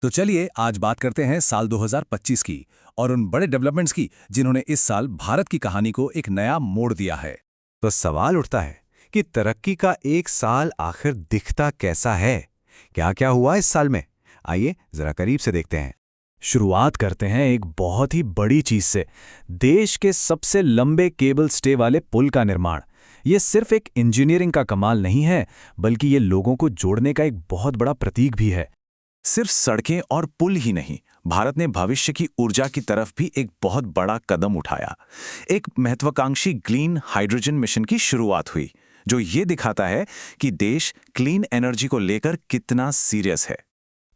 तो चलिए आज बात करते हैं साल 2025 की और उन बड़े डेवलपमेंट्स की जिन्होंने इस साल भारत की कहानी को एक नया मोड़ दिया है। तो सवाल उठता है कि तरक्की का एक साल आखिर दिखता कैसा है। क्या क्या हुआ इस साल में, आइए जरा करीब से देखते हैं। शुरुआत करते हैं एक बहुत ही बड़ी चीज से। देश के सबसे लंबे केबल स्टे वाले पुल का निर्माण। ये सिर्फ एक इंजीनियरिंग का कमाल नहीं है, बल्कि ये लोगों को जोड़ने का एक बहुत बड़ा प्रतीक भी है। सिर्फ सड़कें और पुल ही नहीं, भारत ने भविष्य की ऊर्जा की तरफ भी एक बहुत बड़ा कदम उठाया। एक महत्वाकांक्षी क्लीन हाइड्रोजन मिशन की शुरुआत हुई, जो ये दिखाता है कि देश क्लीन एनर्जी को लेकर कितना सीरियस है।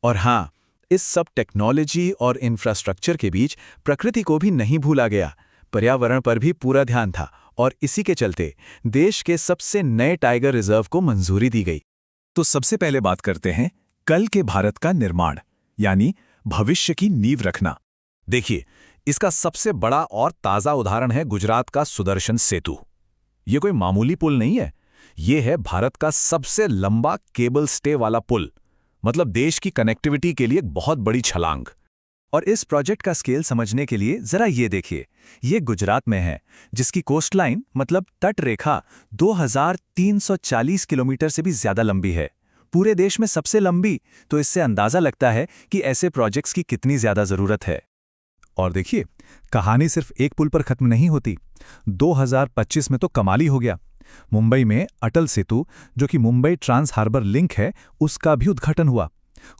और हाँ, इस सब टेक्नोलॉजी और इंफ्रास्ट्रक्चर के बीच प्रकृति को भी नहीं भूला गया। पर्यावरण पर भी पूरा ध्यान था और इसी के चलते देश के सबसे नए टाइगर रिजर्व को मंजूरी दी गई। तो सबसे पहले बात करते हैं कल के भारत का निर्माण, यानी भविष्य की नींव रखना। देखिए, इसका सबसे बड़ा और ताज़ा उदाहरण है गुजरात का सुदर्शन सेतु। ये कोई मामूली पुल नहीं है, ये है भारत का सबसे लंबा केबल स्टे वाला पुल, मतलब देश की कनेक्टिविटी के लिए एक बहुत बड़ी छलांग। और इस प्रोजेक्ट का स्केल समझने के लिए जरा ये देखिए, ये गुजरात में है, जिसकी कोस्ट लाइन मतलब तट रेखा 2340 किलोमीटर से भी ज्यादा लंबी है। पूरे देश में सबसे लंबी, तो इससे अंदाजा लगता है कि ऐसे प्रोजेक्ट्स की कितनी ज्यादा जरूरत है। और देखिए, कहानी सिर्फ एक पुल पर खत्म नहीं होती। 2025 में तो कमाल ही हो गया। मुंबई में अटल सेतु, जो कि मुंबई ट्रांस हार्बर लिंक है, उसका भी उद्घाटन हुआ।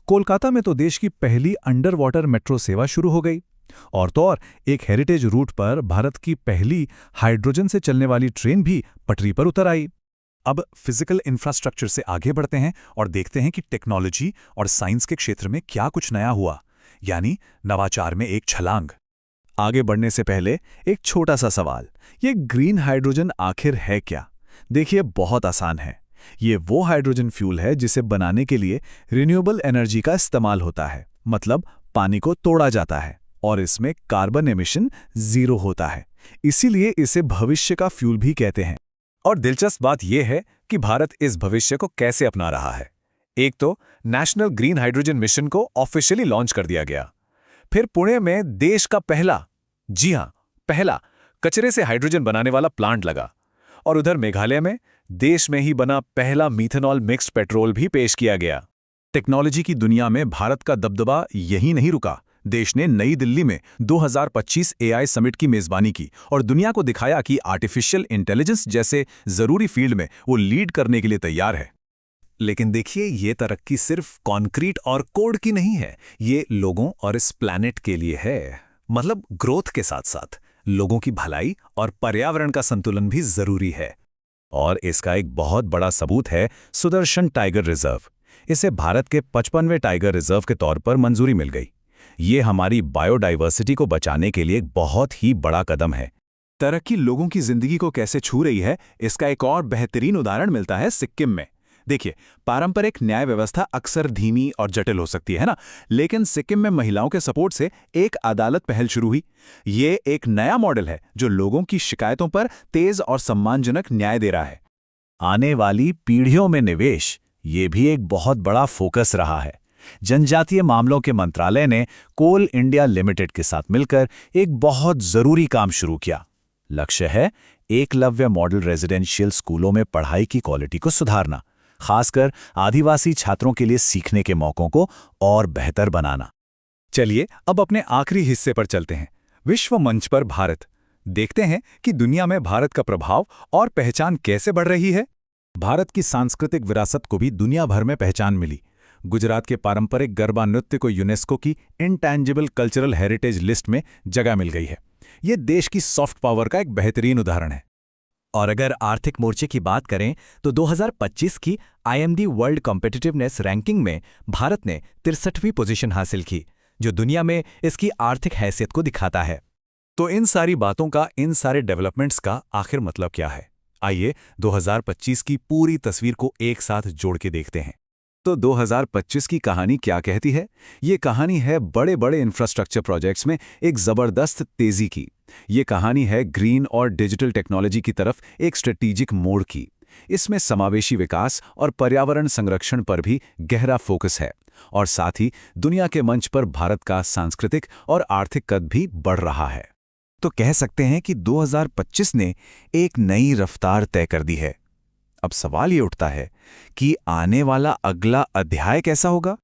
कोलकाता में तो देश की पहली अंडर वाटर मेट्रो सेवा शुरू हो गई। और तो और एक हेरिटेज रूट पर भारत की पहली हाइड्रोजन से चलने वाली ट्रेन भी पटरी पर उतर आई। अब फिजिकल इंफ्रास्ट्रक्चर से आगे बढ़ते हैं और देखते हैं कि टेक्नोलॉजी और साइंस के क्षेत्र में क्या कुछ नया हुआ, यानी नवाचार में एक छलांग। आगे बढ़ने से पहले एक छोटा सा सवाल, ये ग्रीन हाइड्रोजन आखिर है क्या? देखिए, बहुत आसान है। ये वो हाइड्रोजन फ्यूल है जिसे बनाने के लिए रिन्यूएबल एनर्जी का इस्तेमाल होता है, मतलब पानी को तोड़ा जाता है और इसमें कार्बन एमिशन 0 होता है। इसीलिए इसे भविष्य का फ्यूल भी कहते हैं। और दिलचस्प बात यह है कि भारत इस भविष्य को कैसे अपना रहा है। एक तो नेशनल ग्रीन हाइड्रोजन मिशन को ऑफिशियली लॉन्च कर दिया गया। फिर पुणे में देश का पहला, जी हां, पहला कचरे से हाइड्रोजन बनाने वाला प्लांट लगा। और उधर मेघालय में देश में ही बना पहला मीथेनॉल मिक्स्ड पेट्रोल भी पेश किया गया। टेक्नोलॉजी की दुनिया में भारत का दबदबा यही नहीं रुका। देश ने नई दिल्ली में 2025 एआई समिट की मेजबानी की और दुनिया को दिखाया कि आर्टिफिशियल इंटेलिजेंस जैसे जरूरी फील्ड में वो लीड करने के लिए तैयार है। लेकिन देखिए, ये तरक्की सिर्फ कॉन्क्रीट और कोड की नहीं है, ये लोगों और इस प्लैनेट के लिए है। मतलब ग्रोथ के साथ साथ लोगों की भलाई और पर्यावरण का संतुलन भी जरूरी है। और इसका एक बहुत बड़ा सबूत है सुदर्शन टाइगर रिजर्व। इसे भारत के 55वें टाइगर रिजर्व के तौर पर मंजूरी मिल गई। ये हमारी बायोडाइवर्सिटी को बचाने के लिए एक बहुत ही बड़ा कदम है। तरक्की लोगों की जिंदगी को कैसे छू रही है, इसका एक और बेहतरीन उदाहरण मिलता है सिक्किम में। देखिए, पारंपरिक न्याय व्यवस्था अक्सर धीमी और जटिल हो सकती है ना, लेकिन सिक्किम में महिलाओं के सपोर्ट से एक अदालत पहल शुरू हुई। ये एक नया मॉडल है जो लोगों की शिकायतों पर तेज और सम्मानजनक न्याय दे रहा है। आने वाली पीढ़ियों में निवेश, ये भी एक बहुत बड़ा फोकस रहा है। जनजातीय मामलों के मंत्रालय ने कोल इंडिया लिमिटेड के साथ मिलकर एक बहुत जरूरी काम शुरू किया। लक्ष्य है एकलव्य मॉडल रेजिडेंशियल स्कूलों में पढ़ाई की क्वालिटी को सुधारना, खासकर आदिवासी छात्रों के लिए सीखने के मौकों को और बेहतर बनाना। चलिए अब अपने आखिरी हिस्से पर चलते हैं, विश्व मंच पर भारत। देखते हैं कि दुनिया में भारत का प्रभाव और पहचान कैसे बढ़ रही है। भारत की सांस्कृतिक विरासत को भी दुनिया भर में पहचान मिली। गुजरात के पारंपरिक गरबा नृत्य को यूनेस्को की इंटैंजिबल कल्चरल हेरिटेज लिस्ट में जगह मिल गई है। ये देश की सॉफ्ट पावर का एक बेहतरीन उदाहरण है। और अगर आर्थिक मोर्चे की बात करें तो 2025 की IMD वर्ल्ड कॉम्पिटिटिवनेस रैंकिंग में भारत ने 63वीं पोजीशन हासिल की, जो दुनिया में इसकी आर्थिक हैसियत को दिखाता है। तो इन सारी बातों का, इन सारे डेवलपमेंट्स का आखिर मतलब क्या है? आइए 2025 की पूरी तस्वीर को एक साथ जोड़ के देखते हैं। तो 2025 की कहानी क्या कहती है? ये कहानी है बड़े बड़े इंफ्रास्ट्रक्चर प्रोजेक्ट्स में एक जबरदस्त तेजी की। ये कहानी है ग्रीन और डिजिटल टेक्नोलॉजी की तरफ एक स्ट्रेटेजिक मोड़ की। इसमें समावेशी विकास और पर्यावरण संरक्षण पर भी गहरा फोकस है, और साथ ही दुनिया के मंच पर भारत का सांस्कृतिक और आर्थिक कद भी बढ़ रहा है। तो कह सकते हैं कि 2025 ने एक नई रफ्तार तय कर दी है। अब सवाल ये उठता है कि आने वाला अगला अध्याय कैसा होगा?